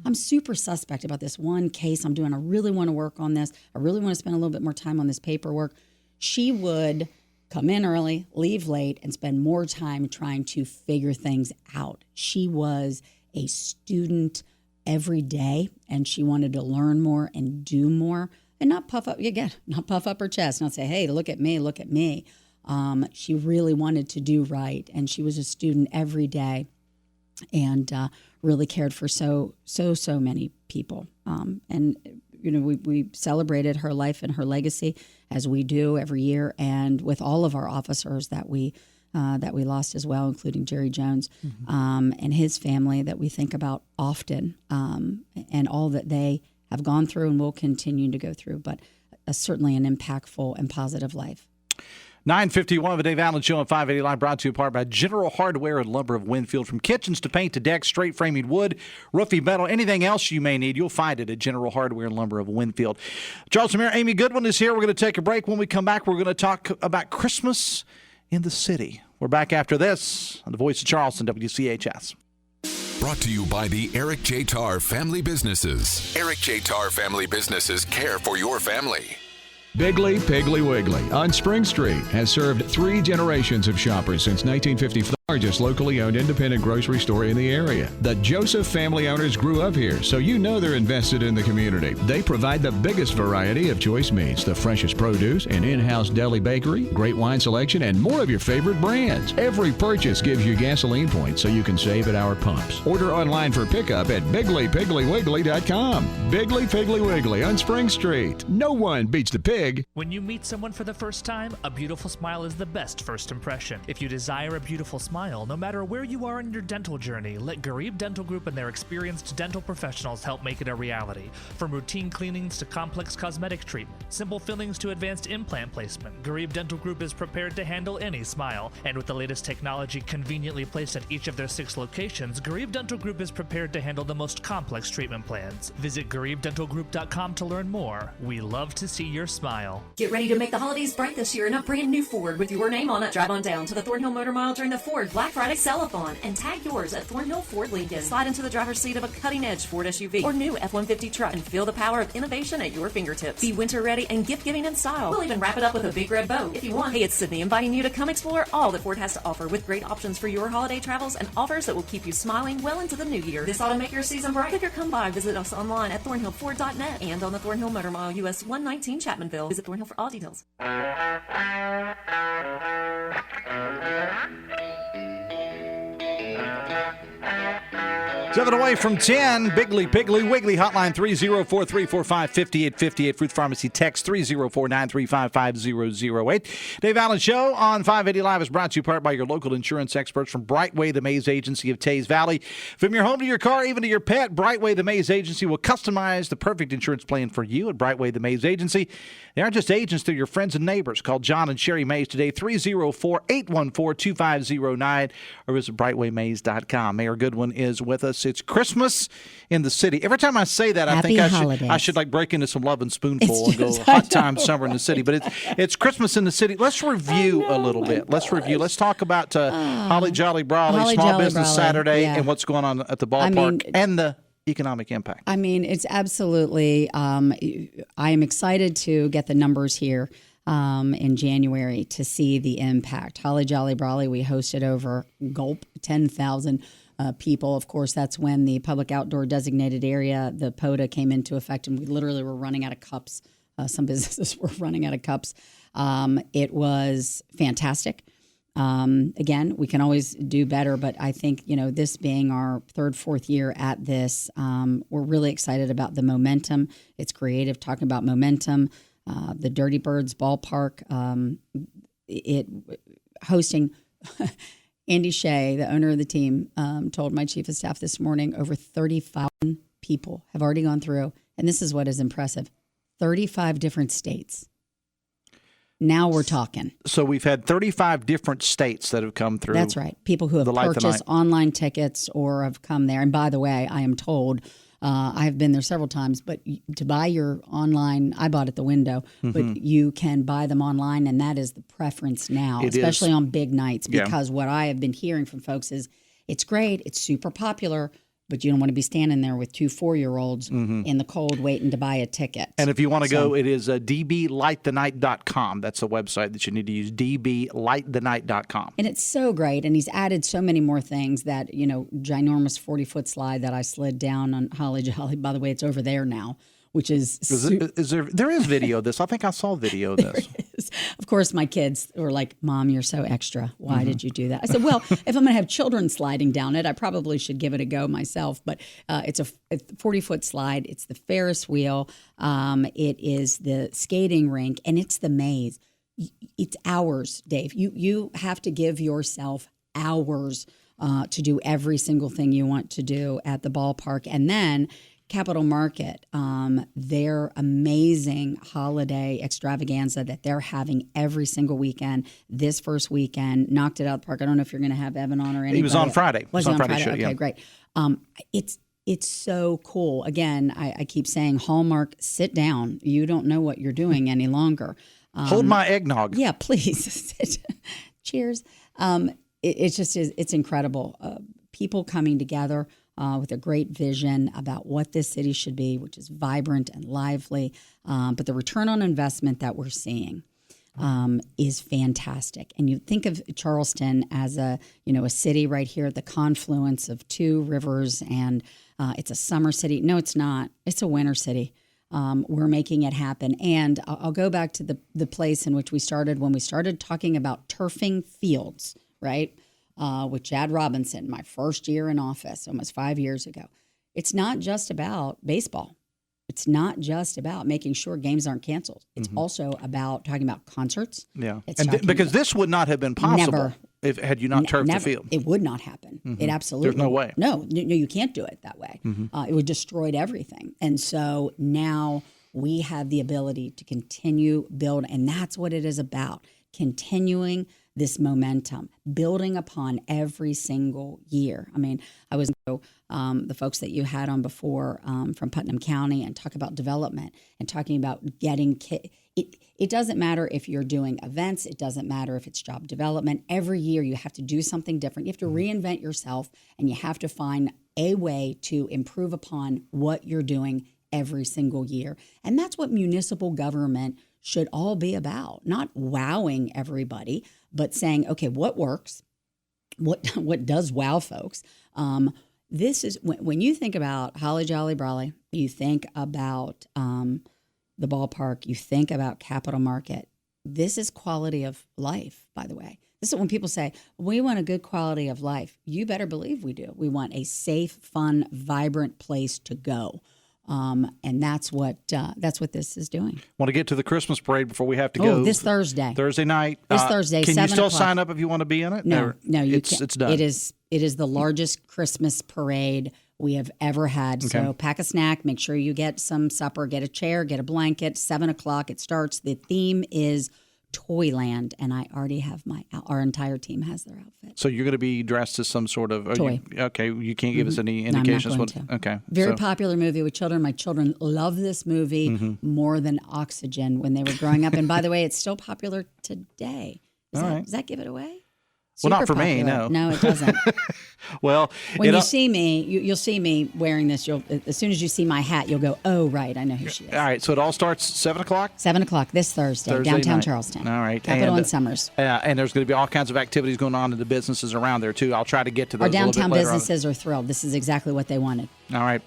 I'm super suspect about this one case I'm doing. I really want to work on this. I really want to spend a little bit more time on this paperwork. She would come in early, leave late, and spend more time trying to figure things out. She was a student every day, and she wanted to learn more and do more, and not puff up her chest, not say, "Hey, look at me, look at me." She really wanted to do right, and she was a student every day, and really cared for so many people. And we celebrated her life and her legacy, as we do every year, and with all of our officers that we lost as well, including Jerry Jones, and his family that we think about often, and all that they have gone through and will continue to go through, but certainly an impactful and positive life. 9:51 of the Dave Allen Show on 580 Live, brought to you in part by General Hardware and Lumber of Winfield. From kitchens to paint to decks, straight framing wood, roofing metal, anything else you may need, you'll find it at General Hardware and Lumber of Winfield. Charleston Mayor Amy Goodwin is here. We're going to take a break. When we come back, we're going to talk about Christmas in the city. We're back after this on the Voice of Charleston, WCHS. Brought to you by the Eric J. Tarr Family Businesses. Eric J. Tarr Family Businesses care for your family. Bigley Piggly Wiggly on Spring Street has served 3 generations of shoppers since 1954. Largest locally owned independent grocery store in the area. The Joseph family owners grew up here, so you know they're invested in the community. They provide the biggest variety of choice meats, the freshest produce, an in-house deli bakery, great wine selection, and more of your favorite brands. Every purchase gives you gasoline points so you can save at our pumps. Order online for pickup at BigleyPigglyWiggly.com. Bigley Piggly Wiggly on Spring Street. No one beats the pig. When you meet someone for the first time, a beautiful smile is the best first impression. If you desire a beautiful smile, no matter where you are in your dental journey, let Garib Dental Group and their experienced dental professionals help make it a reality. From routine cleanings to complex cosmetic treatment, simple fillings to advanced implant placement, Garib Dental Group is prepared to handle any smile. And with the latest technology conveniently placed at each of their 6 locations, Garib Dental Group is prepared to handle the most complex treatment plans. Visit GaribDentalGroup.com to learn more. We love to see your smile. Get ready to make the holidays bright this year in a brand new Ford with your name on it. Drive on down to the Thornhill Motor Mile during the Ford Black Friday Sell-A-Thon and tag yours at Thornhill Ford Lincoln. Slide into the driver's seat of a cutting-edge Ford SUV or new F-150 truck and feel the power of innovation at your fingertips. Be winter ready and gift giving in style. We'll even wrap it up with a big red bow if you want. Hey, it's Sydney inviting you to come explore all that Ford has to offer with great options for your holiday travels and offers that will keep you smiling well into the new year. This ought to make your season bright. If you're come by, visit us online at thornhillford.net and on the Thornhill Motor Mile, US 119 Chapmanville. Visit Thornhill for all details. 7 away from 10, Bigley Piggly Wiggly, hotline 304-345-5858, Fruit Pharmacy text 304-935-5008. Dave Allen Show on 580 Live is brought to you in part by your local insurance experts from Brightway, the Maze Agency of Tays Valley. From your home to your car, even to your pet, Brightway, the Maze Agency will customize the perfect insurance plan for you at Brightway, the Maze Agency. They aren't just agents, they're your friends and neighbors. Call John and Sherry Mays today, 304-814-2509, or visit brightwaymaze.com. Mayor Goodwin is with us. It's Christmas in the city. Every time I say that, Happy I holidays. think I should like break into some Love and Spoonful and go hot time summer in the city. But it's Christmas in the city. Let's review a little bit. Let's review. Let's talk about Holly Jolly Brawley, Holly Small Jolly Business Brawley, Saturday, yeah. and what's going on at the ballpark and the economic impact. I mean, it's absolutely, I am excited to get the numbers here in January to see the impact. Holly Jolly Brawley, we hosted over 10,000 people. Of course, that's when the public outdoor designated area, the POTA, came into effect, and we literally were running out of cups. Some businesses were running out of cups. It was fantastic. Again, we can always do better, but I think, this being our 3rd, 4th year at this, we're really excited about the momentum. It's creative, talking about momentum. The Dirty Birds ballpark, hosting Andy Shea, the owner of the team, told my chief of staff this morning over 35,000 people have already gone through, and this is what is impressive, 35 different states. Now we're talking. So we've had 35 different states that have come through. That's right. People who have purchased online tickets or have come there. And by the way, I am told, I have been there several times, but to buy your online, I bought at the window, but you can buy them online, and that is the preference now, especially on big nights, because what I have been hearing from folks is it's great, it's super popular, but you don't want to be standing there with 2 4-year-olds in the cold waiting to buy a ticket. And if you want to go, it is dblightthenight.com. That's the website that you need to use, dblightthenight.com. And it's so great. And he's added so many more things that, ginormous 40-foot slide that I slid down on Holly Jolly. By the way, it's over there now, which is... There is video of this. I think I saw video of this. Of course, my kids were like, Mom, you're so extra. Why did you do that? I said, well, if I'm going to have children sliding down it, I probably should give it a go myself. But it's a 40-foot slide. It's the Ferris wheel. It is the skating rink. And it's the maze. It's hours, Dave. You have to give yourself hours to do every single thing you want to do at the ballpark. And then Capital Market, their amazing holiday extravaganza that they're having every single weekend. This first weekend, knocked it out of the park. I don't know if you're going to have Evan on or anything. He was on Friday. Was on Friday? Show, okay, yeah. great. It's so cool. Again, I keep saying, Hallmark, sit down. You don't know what you're doing any longer. Hold my eggnog. Yeah, please. Cheers. It's incredible. People coming together with a great vision about what this city should be, which is vibrant and lively. But the return on investment that we're seeing is fantastic. And you think of Charleston as a city right here at the confluence of 2 rivers, and it's a summer city. No, it's not. It's a winter city. We're making it happen. And I'll go back to the place in which we started when we started talking about turfing fields, right? With Chad Robinson, my first year in office, almost 5 years ago. It's not just about baseball. It's not just about making sure games aren't canceled. It's also about talking about concerts. Yeah, because this would not have been possible had you not turfed the field. It would not happen. It absolutely. There's no way. No, you can't do it that way. It would destroy everything. And so now we have the ability to continue build, and that's what it is about, continuing this momentum, building upon every single year. I mean, I was the folks that you had on before from Putnam County and talk about development and talking about getting it doesn't matter if you're doing events. It doesn't matter if it's job development. Every year you have to do something different. You have to reinvent yourself, and you have to find a way to improve upon what you're doing every single year. And that's what municipal government should all be about, not wowing everybody, but saying, okay, what works? What does wow folks? This is when you think about Holly Jolly Brawley, you think about the ballpark, you think about Capital Market. This is quality of life, by the way. This is when people say, we want a good quality of life. You better believe we do. We want a safe, fun, vibrant place to go. And that's what this is doing. Want to get to the Christmas parade before we have to go? This Thursday. Thursday night. This Thursday, Can you still 7:00. sign up if you want to be in it? No, you can't. It's done. It is the largest Christmas parade we have ever had. Okay. So pack a snack, make sure you get some supper, get a chair, get a blanket. 7:00 it starts. The theme is Toyland, and I already have our entire team has their outfit. So you're going to be dressed as some sort of toy. You can't give us any No, I'm not indications. going to. Okay. Very popular movie with children. My children love this movie more than Oxygen when they were growing up. And by the way, it's still popular today. Does that give it away? Well, not Super for me, popular. no. No, it doesn't. Well, when you see me, you'll see me wearing this. As soon as you see my hat, you'll go, oh, right, I know who she is. All right, so it all starts 7:00? 7:00 this Thursday downtown night. Charleston. All right. Capitol and Summers. And there's going to be all kinds of activities going on in the businesses around there, too. I'll try to get to those Our a little downtown bit later on. businesses are thrilled. This is exactly what they wanted. All right.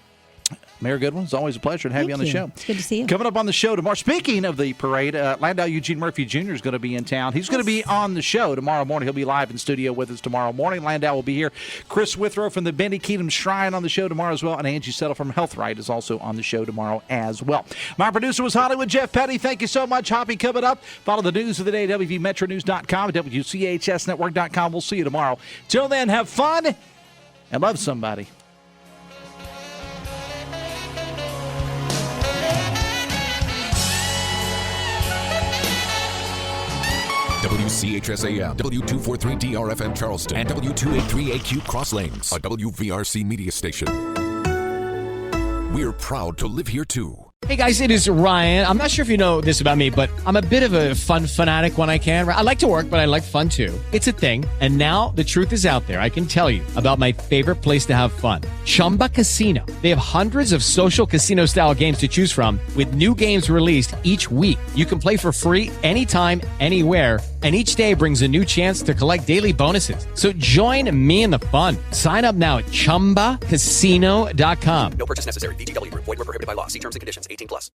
Mayor Goodwin, it's always a pleasure to have you on the show. It's good to see you. Coming up on the show tomorrow, speaking of the parade, Landau Eugene Murphy Jr. is going to be in town. He's going to be on the show tomorrow morning. He'll be live in studio with us tomorrow morning. Landau will be here. Chris Withrow from the Bendy Keenum Shrine on the show tomorrow as well. And Angie Settle from Health Right is also on the show tomorrow as well. My producer was Hollywood Jeff Petty. Thank you so much. Hoppy coming up. Follow the news of the day at WVMetroNews.com, WCHSNetwork.com. We'll see you tomorrow. Till then, have fun and love somebody. WCHS AM, W243DRFM Charleston, and W283AQ Cross Lanes, a WVRC media station. We're proud to live here too. Hey guys, it is Ryan. I'm not sure if you know this about me, but I'm a bit of a fun fanatic when I can. I like to work, but I like fun too. It's a thing. And now the truth is out there. I can tell you about my favorite place to have fun. Chumba Casino. They have hundreds of social casino style games to choose from with new games released each week. You can play for free anytime, anywhere. And each day brings a new chance to collect daily bonuses. So join me in the fun. Sign up now at ChumbaCasino.com. No purchase necessary. VGW Group. Void where prohibited by law. See terms and conditions. 18+.